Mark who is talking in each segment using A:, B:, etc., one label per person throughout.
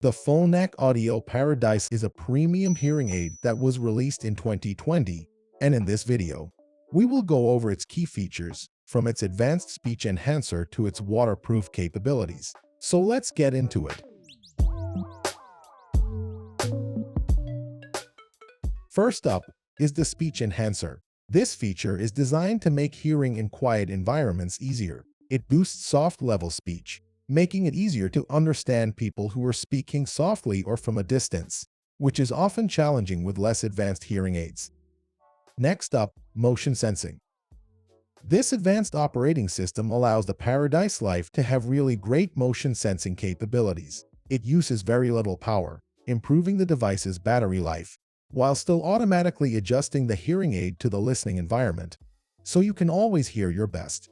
A: The Phonak Audeo Paradise is a premium hearing aid that was released in 2020, and in this video, we will go over its key features, from its advanced speech enhancer to its waterproof capabilities. So let's get into it. First up is the speech enhancer. This feature is designed to make hearing in quiet environments easier. It boosts soft-level speech, making it easier to understand people who are speaking softly or from a distance, which is often challenging with less advanced hearing aids. Next up, motion sensing. This advanced operating system allows the Paradise Life to have really great motion sensing capabilities. It uses very little power, improving the device's battery life, while still automatically adjusting the hearing aid to the listening environment, so you can always hear your best.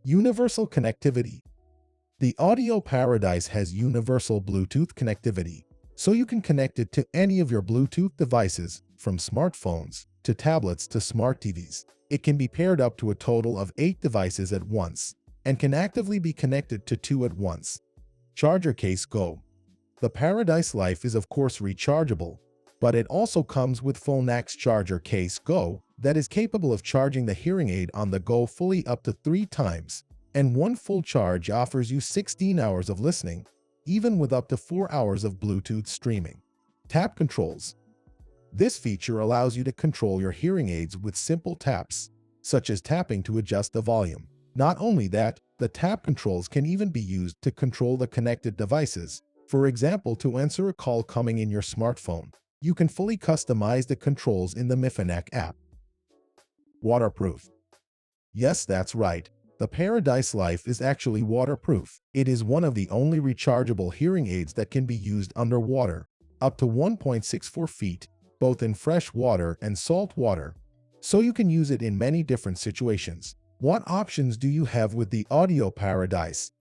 A: Universal connectivity. The Audeo Paradise has universal Bluetooth connectivity, so you can connect it to any of your Bluetooth devices, from smartphones to tablets to smart TVs. It can be paired up to a total of 8 devices at once, and can actively be connected to 2 at once. Charger case Go. The Paradise Life is of course rechargeable, but it also comes with Phonak's Charger Case Go that is capable of charging the hearing aid on the go fully up to 3 times, and one full charge offers you 16 hours of listening, even with up to 4 hours of Bluetooth streaming. Tap controls. This feature allows you to control your hearing aids with simple taps, such as tapping to adjust the volume. Not only that, the tap controls can even be used to control the connected devices. For example, to answer a call coming in your smartphone, you can fully customize the controls in the Phonak app. Waterproof. Yes, that's right. The Paradise Life is actually waterproof. It is one of the only rechargeable hearing aids that can be used underwater, up to 1.64 feet, both in fresh water and salt water, so you can use it in many different situations. What options do you have with the Audeo Paradise?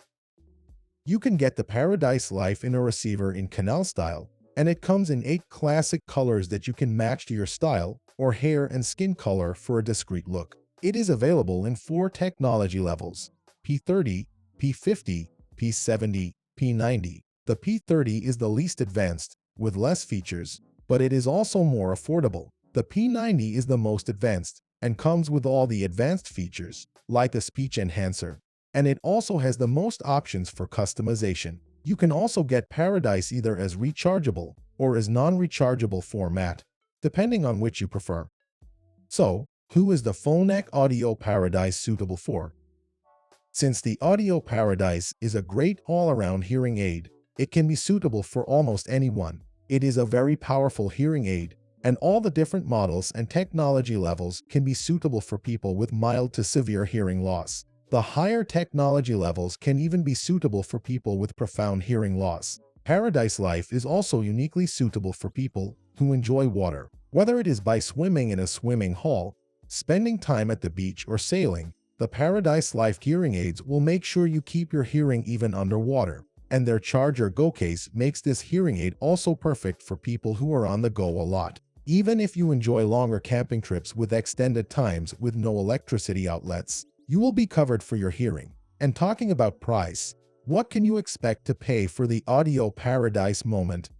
A: You can get the Paradise Life in a receiver in canal style, and it comes in 8 classic colors that you can match to your style or hair and skin color for a discreet look. It is available in 4 technology levels: P30, P50, P70, P90. The P30 is the least advanced, with less features, but it is also more affordable. The P90 is the most advanced and comes with all the advanced features, like a speech enhancer, and it also has the most options for customization. You can also get Paradise either as rechargeable or as non-rechargeable format, depending on which you prefer. So, who is the Phonak Audeo Paradise suitable for? Since the Audeo Paradise is a great all-around hearing aid, it can be suitable for almost anyone. It is a very powerful hearing aid, and all the different models and technology levels can be suitable for people with mild to severe hearing loss. The higher technology levels can even be suitable for people with profound hearing loss. Paradise Life is also uniquely suitable for people who enjoy water. Whether it is by swimming in a swimming hall, spending time at the beach, or sailing, the Paradise Life hearing aids will make sure you keep your hearing even underwater. And their Charger Go case makes this hearing aid also perfect for people who are on the go a lot. Even if you enjoy longer camping trips with extended times with no electricity outlets, you will be covered for your hearing. And talking about price, what can you expect to pay for the Audeo Paradise moment?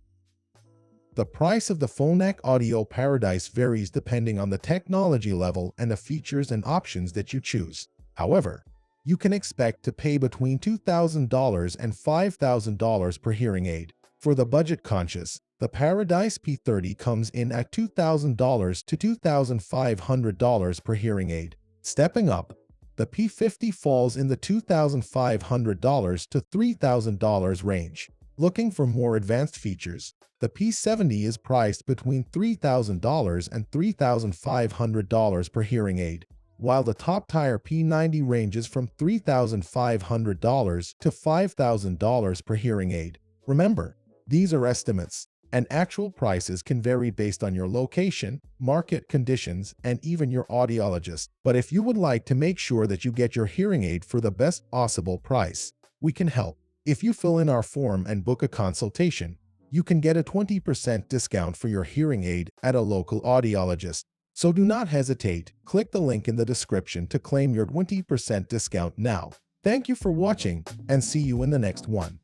A: The price of the Phonak Audeo Paradise varies depending on the technology level and the features and options that you choose. However, you can expect to pay between $2,000 and $5,000 per hearing aid. For the budget-conscious, the Paradise P30 comes in at $2,000 to $2,500 per hearing aid. Stepping up, the P50 falls in the $2,500 to $3,000 range. Looking for more advanced features, the P70 is priced between $3,000 and $3,500 per hearing aid, while the top-tier P90 ranges from $3,500 to $5,000 per hearing aid. Remember, these are estimates, and actual prices can vary based on your location, market conditions, and even your audiologist. But if you would like to make sure that you get your hearing aid for the best possible price, we can help. If you fill in our form and book a consultation, you can get a 20% discount for your hearing aid at a local audiologist. So do not hesitate, click the link in the description to claim your 20% discount now. Thank you for watching, and see you in the next one.